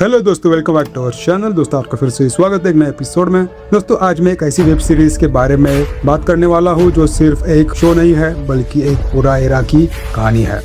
Hello दोस्तों, welcome back to our channel. दोस्तों आपका फिर से स्वागत है एक नए एपिसोड में। दोस्तों आज मैं एक ऐसी वेब सीरीज के बारे में बात करने वाला हूँ जो सिर्फ एक शो नहीं है बल्कि एक पूरा एरा की कहानी है।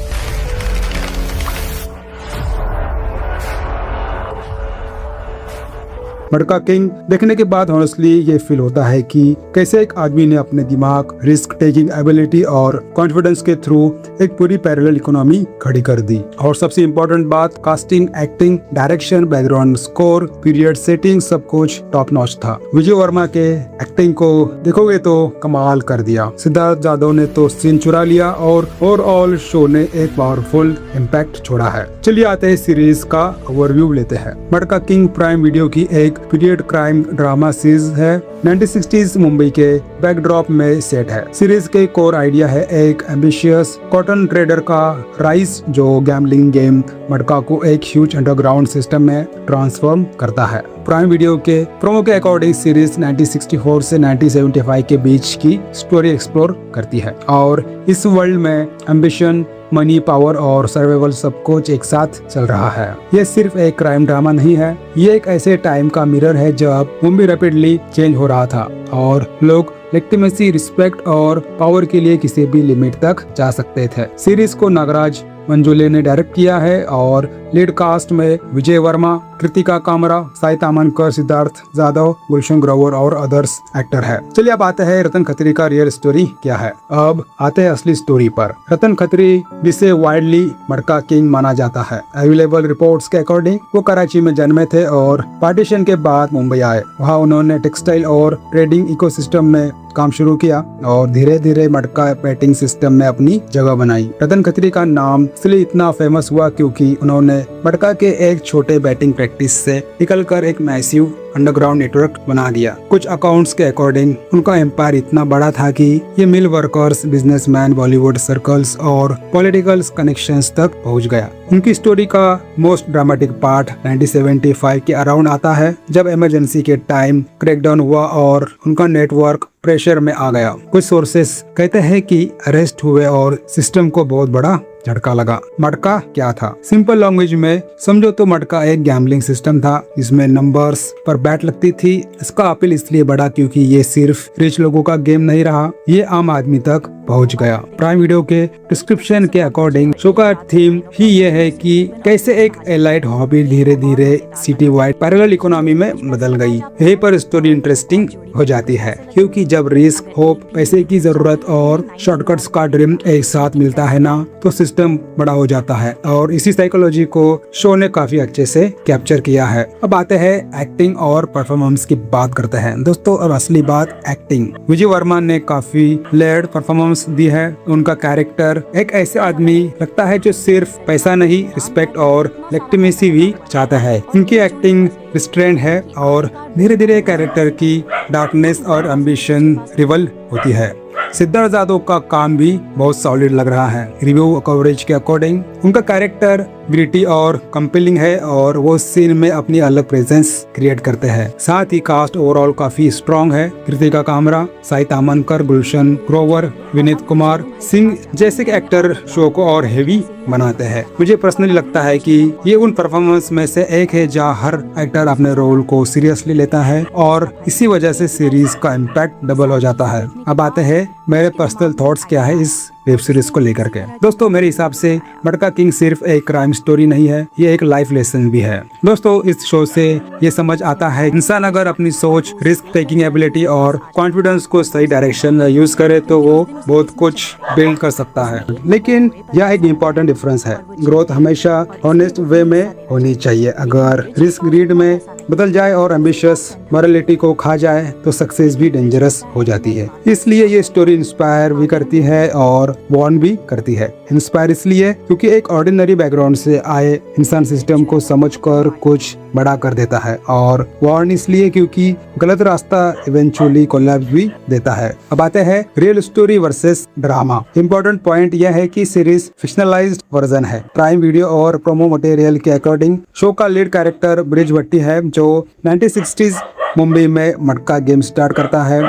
मटका किंग देखने के बाद ऑनेस्टली ये फील होता है कि कैसे एक आदमी ने अपने दिमाग, रिस्क टेकिंग एबिलिटी और कॉन्फिडेंस के थ्रू एक पूरी पैरेलल इकोनॉमी खड़ी कर दी। और सबसे इम्पोर्टेंट बात, casting, acting, direction, background score, period setting सब कुछ टॉप नॉच था। विजय वर्मा के एक्टिंग को देखोगे तो कमाल कर दिया। सिद्धार्थ जाधव ने तो सीन चुरा लिया और ओवरऑल शो ने एक पावरफुल इम्पैक्ट छोड़ा है। चलिए आते हैं सीरीज का ओवरव्यू लेते हैं। मटका किंग प्राइम वीडियो की एक पीरियड क्राइम ड्रामा सीरीज है। 1960s मुंबई के बैकड्रॉप में सेट है। सीरीज के कोर आइडिया है एक एम्बिशियस कॉटन ट्रेडर का राइज जो गैम्बलिंग गेम मटका को एक ह्यूज अंडरग्राउंड सिस्टम में ट्रांसफॉर्म करता है। प्राइम वीडियो के प्रोमो के अकॉर्डिंग सीरीज 1964 से 1975 के बीच की स्टोरी एक्सप्लोर करती है और इस वर्ल्ड में एम्बिशन, मनी, पावर और सर्वाइवल सब कुछ एक साथ चल रहा है। ये सिर्फ एक क्राइम ड्रामा नहीं है, ये एक ऐसे टाइम का मिरर है जब मुंबई रैपिडली चेंज हो रहा था और लोग लेजिटिमेसी, रिस्पेक्ट और पावर के लिए किसी भी लिमिट तक जा सकते थे। सीरीज को नागराज मंजुले ने डायरेक्ट किया है और लीड कास्ट में विजय वर्मा, कृतिका कामरा, साई तामनकर, सिद्धार्थ जाधव, गुलशन ग्रोवर और अदर्स एक्टर है। चलिए अब आते हैं रतन खत्री का रियल स्टोरी क्या है। अब आते हैं असली स्टोरी पर। रतन खत्री जिसे वाइडली मटका किंग माना जाता है, अवेलेबल रिपोर्ट्स के अकॉर्डिंग वो कराची में जन्मे थे और पार्टीशन के बाद मुंबई आए। वहाँ उन्होंने टेक्सटाइल और ट्रेडिंग इकोसिस्टम में काम शुरू किया और धीरे धीरे मटका बैटिंग सिस्टम में अपनी जगह बनाई। रतन खत्री का नाम इसलिए इतना फेमस हुआ क्योंकि उन्होंने मटका के एक छोटे बैटिंग प्रैक्टिस से निकलकर एक मैसिव अंडरग्राउंड नेटवर्क बना दिया। कुछ अकाउंट्स के अकॉर्डिंग उनका एम्पायर इतना बड़ा था कि ये मिल वर्कर्स, बिजनेसमैन, बॉलीवुड सर्कल्स और पॉलिटिकल कनेक्शंस तक पहुंच गया। उनकी स्टोरी का मोस्ट ड्रामेटिक पार्ट 1975 के अराउंड आता है जब इमरजेंसी के टाइम क्रैकडाउन हुआ और उनका नेटवर्क प्रेशर में आ गया। कुछ सोर्सेस कहते हैं कि अरेस्ट हुए और सिस्टम को बहुत बड़ा झटका लगा। मटका क्या था? सिंपल लैंग्वेज में समझो तो मटका एक गैम्बलिंग सिस्टम था जिसमें नंबर्स पर बैट लगती थी। इसका अपील इसलिए बढ़ा क्योंकि ये सिर्फ रिच लोगों का गेम नहीं रहा, ये आम आदमी तक पहुंच गया। प्राइम वीडियो के डिस्क्रिप्शन के अकॉर्डिंग शो का थीम ही ये है कि कैसे एक एलाइट हॉबी धीरे धीरे सिटी वाइड पैरेलल इकोनॉमी में बदल गई। यही पर स्टोरी इंटरेस्टिंग हो जाती है क्योंकि जब रिस्क, होप, पैसे की जरूरत और शॉर्टकट्स का ड्रीम एक साथ मिलता है ना तो सिस्टम बड़ा हो जाता है। और इसी साइकोलॉजी को शो ने काफी अच्छे से कैप्चर किया है। अब आते हैं एक्टिंग और परफॉर्मेंस की बात करते हैं। दोस्तों अब असली बात एक्टिंग। विजय वर्मा ने काफी लेयर्ड परफॉर्मेंस दी है। उनका कैरेक्टर एक ऐसे आदमी लगता है जो सिर्फ पैसा नहीं, रिस्पेक्ट और लेजिटिमेसी भी चाहता है। इनकी एक्टिंग रिस्ट्रेंट है और धीरे धीरे कैरेक्टर की डार्कनेस और एम्बिशन रिवल होती है। सिद्धार्थ जाधव का काम भी बहुत सॉलिड लग रहा है। रिव्यू कवरेज के अकॉर्डिंग उनका कैरेक्टर ग्रिटी और कंपेलिंग है और वो सीन में अपनी अलग प्रेजेंस क्रिएट करते हैं। साथ ही कास्ट ओवरऑल काफी स्ट्रॉन्ग है। कृतिका कामरा, साई तामनकर, गुलशन ग्रोवर, विनीत कुमार सिंह जैसे एक्टर शो को और हेवी बनाते हैं। मुझे पर्सनली लगता है कि ये उन परफॉर्मेंस में से एक है जहाँ हर एक्टर अपने रोल को सीरियसली लेता है और इसी वजह से सीरीज का इम्पैक्ट डबल हो जाता है। अब आते हैं मेरे पर्सनल थॉट्स क्या है इस वेब सीरीज को लेकर के। दोस्तों मेरे हिसाब से मटका किंग सिर्फ एक क्राइम स्टोरी नहीं है, ये एक लाइफ लेसन भी है। दोस्तों इस शो से ये समझ आता है इंसान अगर अपनी सोच, रिस्क टेकिंग एबिलिटी और कॉन्फिडेंस को सही डायरेक्शन में यूज करे तो वो बहुत कुछ बिल्ड कर सकता है। लेकिन यह एक इम्पोर्टेंट डिफरेंस है, ग्रोथ हमेशा ऑनेस्ट वे में होनी चाहिए। अगर रिस्क ग्रीड में बदल जाए और एम्बिशियस मॉरलिटी को खा जाए तो सक्सेस भी डेंजरस हो जाती है। इसलिए ये स्टोरी इंस्पायर भी करती है और वार्न भी करती है। इंस्पायर इसलिए क्योंकि एक ऑर्डिनरी बैकग्राउंड से आए इंसान सिस्टम को समझकर कुछ बड़ा कर देता है और वार्न इसलिए क्योंकि गलत रास्ता इवेंचुअली कोलैप्स भी देता है। अब आते हैं real story versus drama. Important point यह है कि सीरीज फिक्शनलाइज्ड वर्जन है। प्राइम वीडियो और प्रोमो मटेरियल के अकॉर्डिंग शो का लीड कैरेक्टर ब्रिज भट्टी है जो 1960s मुंबई में मटका गेम स्टार्ट करता है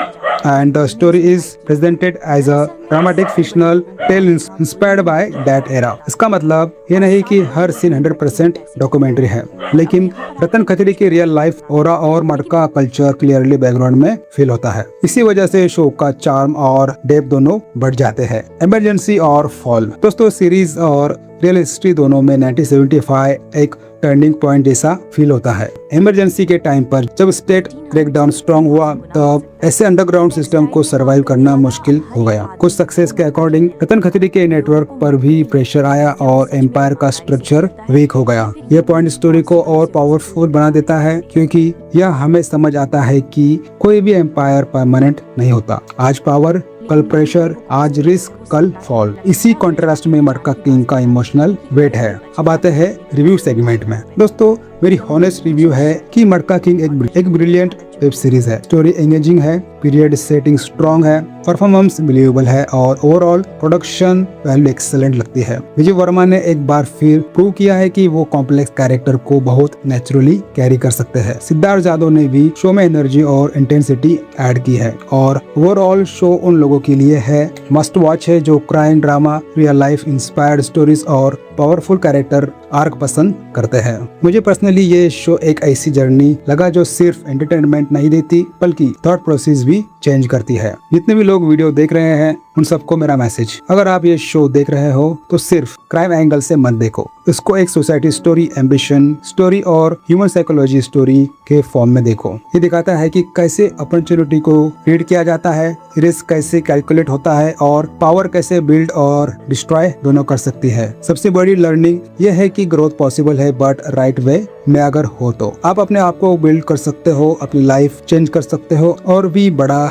and the story is presented as a dramatic fictional tale inspired by that era. इसका मतलब ये नहीं कि हर सीन 100% डॉक्यूमेंट्री है, लेकिन रतन खत्री की रियल लाइफ ओरा और मटका कल्चर क्लियरली बैकग्राउंड में फील होता है। इसी वजह से शो का चार्म और डेप्थ दोनों बढ़ जाते हैं। इमरजेंसी और फॉल। दोस्तों, सीरीज और रियल हिस्ट्री दोनों में 1975 एक टर्निंग पॉइंट जैसा फील होता है। इमरजेंसी के टाइम पर जब स्टेट क्रैकडाउन स्ट्रॉन्ग हुआ, तब ऐसे अंडरग्राउंड सिस्टम को सरवाइव करना मुश्किल हो गया। कुछ सक्सेस के अकॉर्डिंग रतन खत्री के नेटवर्क पर भी प्रेशर आया और एम्पायर का स्ट्रक्चर वीक हो गया। यह पॉइंट स्टोरी को और पावरफुल बना देता है, क्योंकि यह हमें समझ आता है कि कोई भी एम्पायर परमानेंट नहीं होता। आज पावर, कल प्रेशर, आज रिस्क, कल फॉल। इसी कॉन्ट्रास्ट में मटका किंग का इमोशनल वेट है। अब आते हैं रिव्यू सेगमेंट में। दोस्तों, मेरी हॉनेस्ट रिव्यू है कि मटका किंग एक ब्रिलियंट वेब सीरीज है। स्टोरी एंगेजिंग है, पीरियड सेटिंग स्ट्रॉन्ग है, परफॉर्मेंस बिलीवेबल है और ओवरऑल प्रोडक्शन वैल्यू एक्सेलेंट लगती है। विजय वर्मा ने एक बार फिर प्रूव किया है कि वो कॉम्प्लेक्स कैरेक्टर को बहुत नेचुरली कैरी कर सकते हैं। सिद्धार्थ जादव ने भी शो में एनर्जी और इंटेंसिटी ऐड की है और ओवरऑल शो उन लोगों के लिए है मस्ट वॉच है जो crime drama, real life inspired stories और पावरफुल कैरेक्टर आर्क पसंद करते हैं। मुझे पर्सनली ये शो एक ऐसी जर्नी लगा जो सिर्फ एंटरटेनमेंट नहीं देती, बल्कि थॉट प्रोसेस भी चेंज करती है। जितने भी लोग वीडियो देख रहे हैं, उन सबको मेरा मैसेज, अगर आप ये शो देख रहे हो तो सिर्फ क्राइम एंगल से मत देखो, इसको एक सोसाइटी स्टोरी, एम्बिशन स्टोरी और ह्यूमन साइकोलॉजी स्टोरी के फॉर्म में देखो। ये दिखाता है कि कैसे अपॉर्चुनिटी को रीड किया जाता है, रिस्क कैसे कैलकुलेट होता है और पावर कैसे बिल्ड और डिस्ट्रॉय दोनों कर सकती है। सबसे बड़ी लर्निंग यह है कि ग्रोथ पॉसिबल है, बट राइट वे में अगर हो तो आप अपने आप को बिल्ड कर सकते हो, अपनी लाइफ चेंज कर सकते हो और भी बड़ा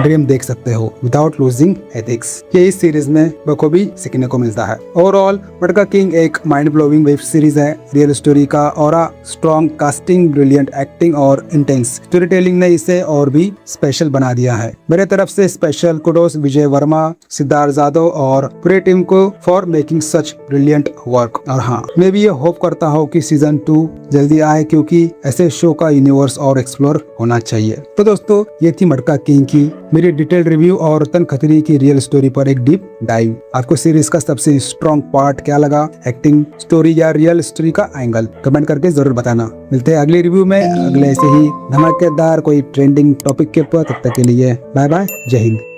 ड्रीम देख सकते हो विदाउट लूजिंग एथिक्स। ये इस सीरीज में बखूबी सीखने को मिलता है। ओवरऑल मटका किंग एक माइंड ब्लोइंग वेब सीरीज है। रियल स्टोरी का aura, strong casting, brilliant acting और इंटेंस स्टोरी टेलिंग ने इसे और भी स्पेशल बना दिया है। मेरे तरफ से स्पेशल कुडोस विजय वर्मा, सिद्धार्थ जादव और पूरे टीम को for making such brilliant work. और हाँ, मैं भी ये होप करता हूँ कि सीजन 2 जल्दी आए, क्योंकि ऐसे शो का यूनिवर्स और एक्सप्लोर होना चाहिए। तो दोस्तों, ये थी मटका किंग की मेरी डिटेल रिव्यू और रतन खत्री की रियल स्टोरी पर एक डीप डाइव। आपको सीरीज का सबसे स्ट्रॉन्ग पार्ट क्या लगा, एक्टिंग, स्टोरी या रियल स्टोरी का एंगल? कमेंट करके जरूर बताना। मिलते हैं अगले रिव्यू में अगले ऐसे ही धमाकेदार कोई ट्रेंडिंग टॉपिक के ऊपर। तब तक के लिए बाय बाय, जय हिंद।